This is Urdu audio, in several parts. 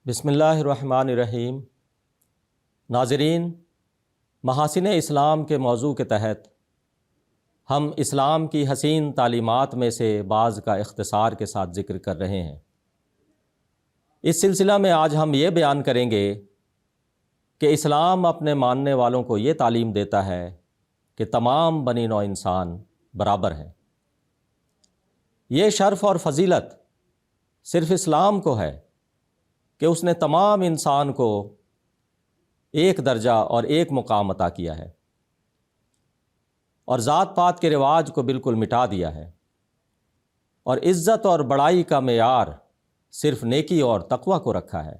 بسم اللہ الرحمن الرحیم۔ ناظرین، محاسن اسلام کے موضوع کے تحت ہم اسلام کی حسین تعلیمات میں سے بعض کا اختصار کے ساتھ ذکر کر رہے ہیں۔ اس سلسلہ میں آج ہم یہ بیان کریں گے کہ اسلام اپنے ماننے والوں کو یہ تعلیم دیتا ہے کہ تمام بنی نوع انسان برابر ہیں۔ یہ شرف اور فضیلت صرف اسلام کو ہے کہ اس نے تمام انسان کو ایک درجہ اور ایک مقام عطا کیا ہے اور ذات پات کے رواج کو بالکل مٹا دیا ہے، اور عزت اور بڑائی کا معیار صرف نیکی اور تقوی کو رکھا ہے۔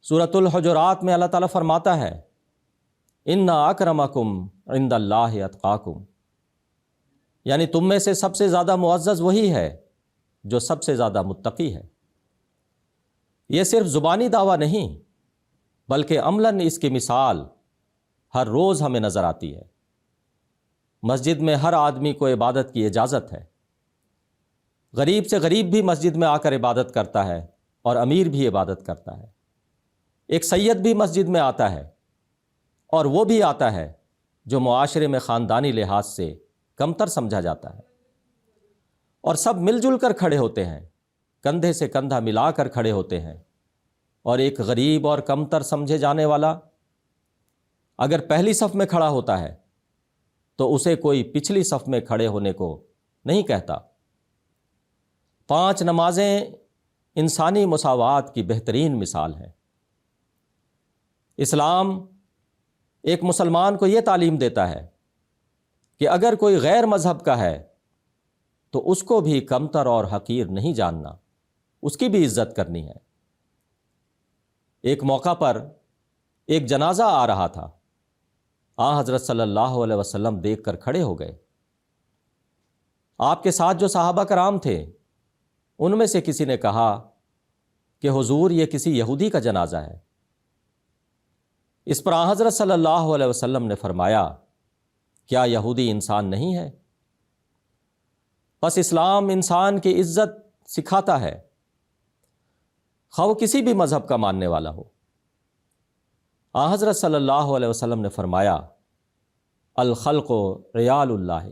سورۃ الحجرات میں اللہ تعالیٰ فرماتا ہے، اِنَّ أَكْرَمَكُمْ عِندَ اللَّهِ أَتْقَاكُمْ، یعنی تم میں سے سب سے زیادہ معزز وہی ہے جو سب سے زیادہ متقی ہے۔ یہ صرف زبانی دعویٰ نہیں بلکہ عملاً اس کی مثال ہر روز ہمیں نظر آتی ہے۔ مسجد میں ہر آدمی کو عبادت کی اجازت ہے۔ غریب سے غریب بھی مسجد میں آ کر عبادت کرتا ہے اور امیر بھی عبادت کرتا ہے۔ ایک سید بھی مسجد میں آتا ہے، اور وہ بھی آتا ہے جو معاشرے میں خاندانی لحاظ سے کمتر سمجھا جاتا ہے، اور سب مل جل کر کھڑے ہوتے ہیں، کندھے سے کندھا ملا کر کھڑے ہوتے ہیں۔ اور ایک غریب اور کمتر سمجھے جانے والا اگر پہلی صف میں کھڑا ہوتا ہے تو اسے کوئی پچھلی صف میں کھڑے ہونے کو نہیں کہتا۔ 5 نمازیں انسانی مساوات کی بہترین مثال ہیں۔ اسلام ایک مسلمان کو یہ تعلیم دیتا ہے کہ اگر کوئی غیر مذہب کا ہے تو اس کو بھی کمتر اور حقیر نہیں جاننا، اس کی بھی عزت کرنی ہے۔ ایک موقع پر ایک جنازہ آ رہا تھا، حضرت صلی اللہ علیہ وسلم دیکھ کر کھڑے ہو گئے۔ آپ کے ساتھ جو صحابہ کرام تھے ان میں سے کسی نے کہا کہ حضور، یہ کسی یہودی کا جنازہ ہے۔ اس پر حضرت صلی اللہ علیہ وسلم نے فرمایا، کیا یہودی انسان نہیں ہے؟ پس اسلام انسان کی عزت سکھاتا ہے، خواہ وہ کسی بھی مذہب کا ماننے والا ہو۔ حضرت صلی اللہ علیہ وسلم نے فرمایا، الخلق عیال اللہ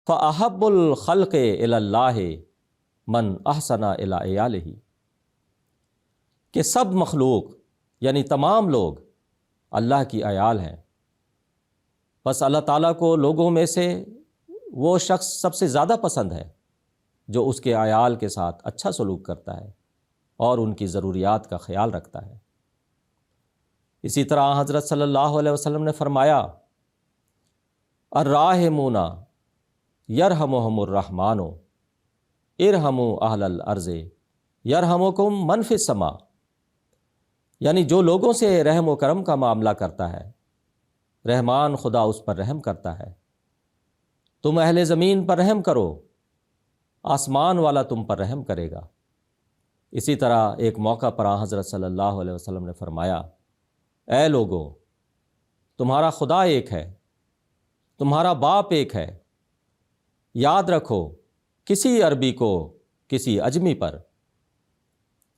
فاحب الخلق الی اللہ من احسن الی عیالہ، کہ سب مخلوق یعنی تمام لوگ اللہ کی عیال ہیں، بس اللہ تعالیٰ کو لوگوں میں سے وہ شخص سب سے زیادہ پسند ہے جو اس کے عیال کے ساتھ اچھا سلوک کرتا ہے اور ان کی ضروریات کا خیال رکھتا ہے۔ اسی طرح حضرت صلی اللہ علیہ وسلم نے فرمایا، الراحمون یرحمہم الرحمن ارحموا اہل الارض یرحمکم من فی السماء، یعنی جو لوگوں سے رحم و کرم کا معاملہ کرتا ہے، رحمان خدا اس پر رحم کرتا ہے۔ تم اہل زمین پر رحم کرو، آسمان والا تم پر رحم کرے گا۔ اسی طرح ایک موقع پر حضرت صلی اللہ علیہ وسلم نے فرمایا، اے لوگو، تمہارا خدا ایک ہے، تمہارا باپ ایک ہے۔ یاد رکھو، کسی عربی کو کسی اجمی پر،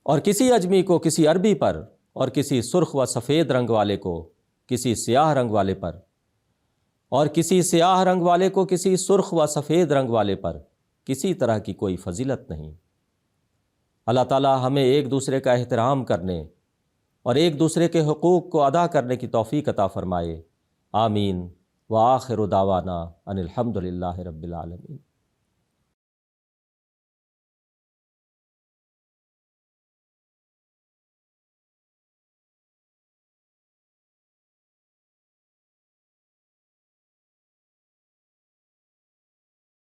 اور کسی اجمی کو کسی عربی پر، اور کسی سرخ و سفید رنگ والے کو کسی سیاہ رنگ والے پر، اور کسی سیاہ رنگ والے کو کسی سرخ و سفید رنگ والے پر کسی طرح کی کوئی فضیلت نہیں۔ اللہ تعالیٰ ہمیں ایک دوسرے کا احترام کرنے اور ایک دوسرے کے حقوق کو ادا کرنے کی توفیق عطا فرمائے۔ آمین۔ وآخر دعوانا ان الحمد للہ رب العالمین۔